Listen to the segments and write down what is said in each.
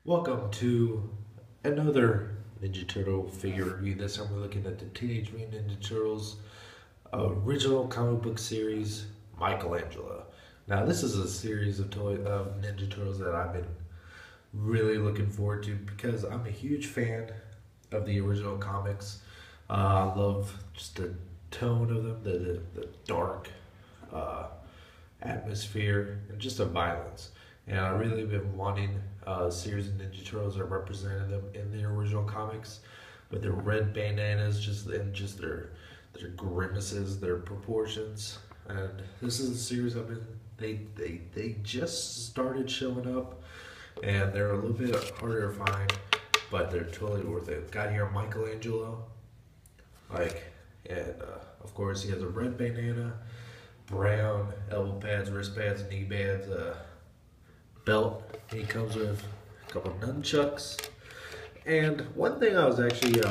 Welcome to another Ninja Turtle figure review. This time we're looking at the Teenage Mutant Ninja Turtles original comic book series, Michelangelo. Now, this is a series of Ninja Turtles that I've been really looking forward to because I'm a huge fan of the original comics. I love just the tone of them, the dark atmosphere, and just the violence. And I really been wanting a series of Ninja Turtles that represented them in the original comics, with their red bandanas, just their grimaces, their proportions. And this is a series I've been they just started showing up, and they're a little bit harder to find, but they're totally worth it. Got here Michelangelo, and of course he has a red bandana, brown elbow pads, wrist pads, knee pads, belt. He comes with a couple nunchucks. And one thing I was actually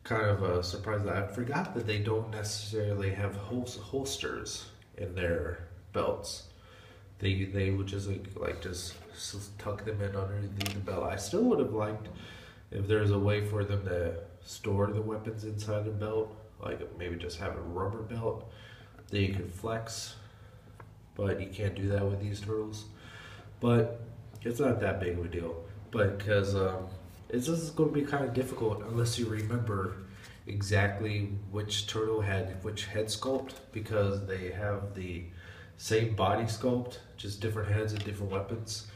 kind of surprised that I forgot that they don't necessarily have holsters in their belts. They would just just tuck them in underneath the belt. I still would have liked if there was a way for them to store the weapons inside the belt, like maybe just have a rubber belt that you could flex, but you can't do that with these turtles. But it's not that big of a deal. But because it's just going to be kind of difficult unless you remember exactly which turtle had which head sculpt, because they have the same body sculpt, just different heads and different weapons,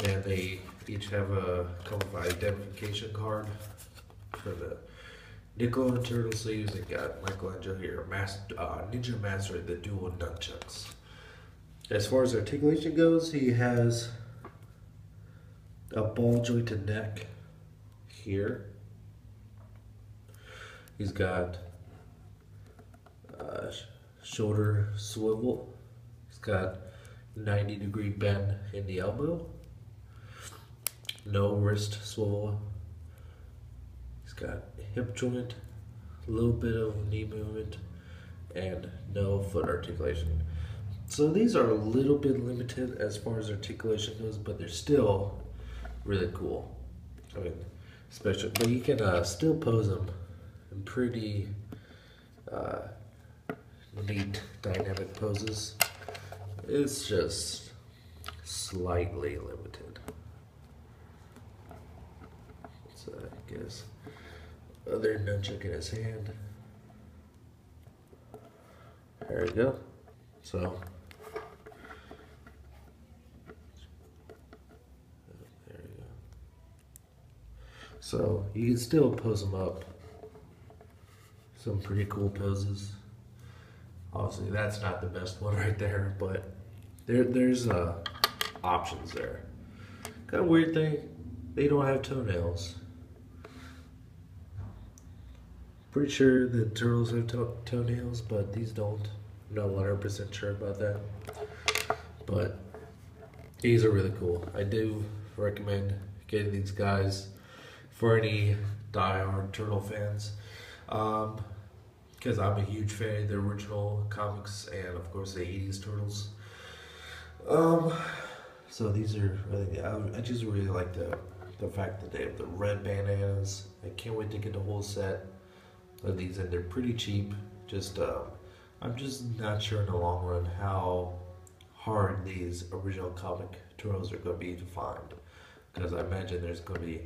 and they each have a kind of identification card for the Nickelodeon turtle sleeves. They got Michelangelo here, Ninja Master, the dual nunchucks. As far as articulation goes, he has a ball jointed neck here. He's got shoulder swivel. He's got 90-degree bend in the elbow. No wrist swivel. He's got hip joint, a little bit of knee movement, and no foot articulation. So these are a little bit limited as far as articulation goes, but they're still really cool. I mean, especially, but you can still pose them in pretty neat, dynamic poses. It's just slightly limited. So I guess other nunchuck in his hand. There we go. So. So you can still pose them up. Some pretty cool poses. Obviously, that's not the best one right there, but there's options there. Kind of weird thing, they don't have toenails. Pretty sure the turtles have toenails, but these don't. I'm not 100% sure about that. But these are really cool. I do recommend getting these guys for any die-hard turtle fans, because I'm a huge fan of the original comics and of course the 80s turtles. So these are really, I just really like the fact that they have the red bandanas. I can't wait to get the whole set of these, and they're pretty cheap. Just I'm just not sure in the long run how hard these original comic turtles are going to be to find, because I imagine there's going to be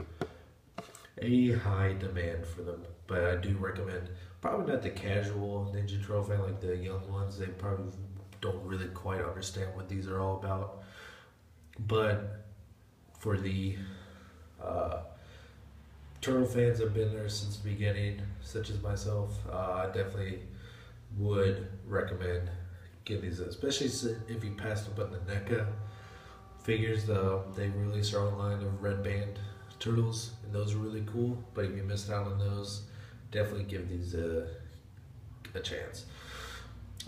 a high demand for them. But I do recommend, probably not the casual Ninja Turtle fan, like the young ones. They probably don't really quite understand what these are all about. But for the turtle fans that have been there since the beginning, such as myself, I definitely would recommend getting these, especially if you passed up on the NECA figures. They released their own line of red band turtles, and those are really cool. But if you missed out on those, definitely give these a chance.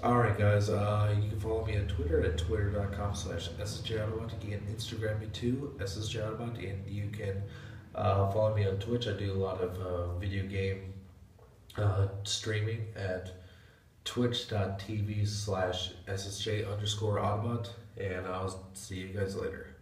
Alright guys, you can follow me on Twitter at twitter.com/ssjautobot. You can Instagram me too, ssjautobot, and you can follow me on Twitch. I do a lot of video game streaming at twitch.tv/ssj_autobot, and I'll see you guys later.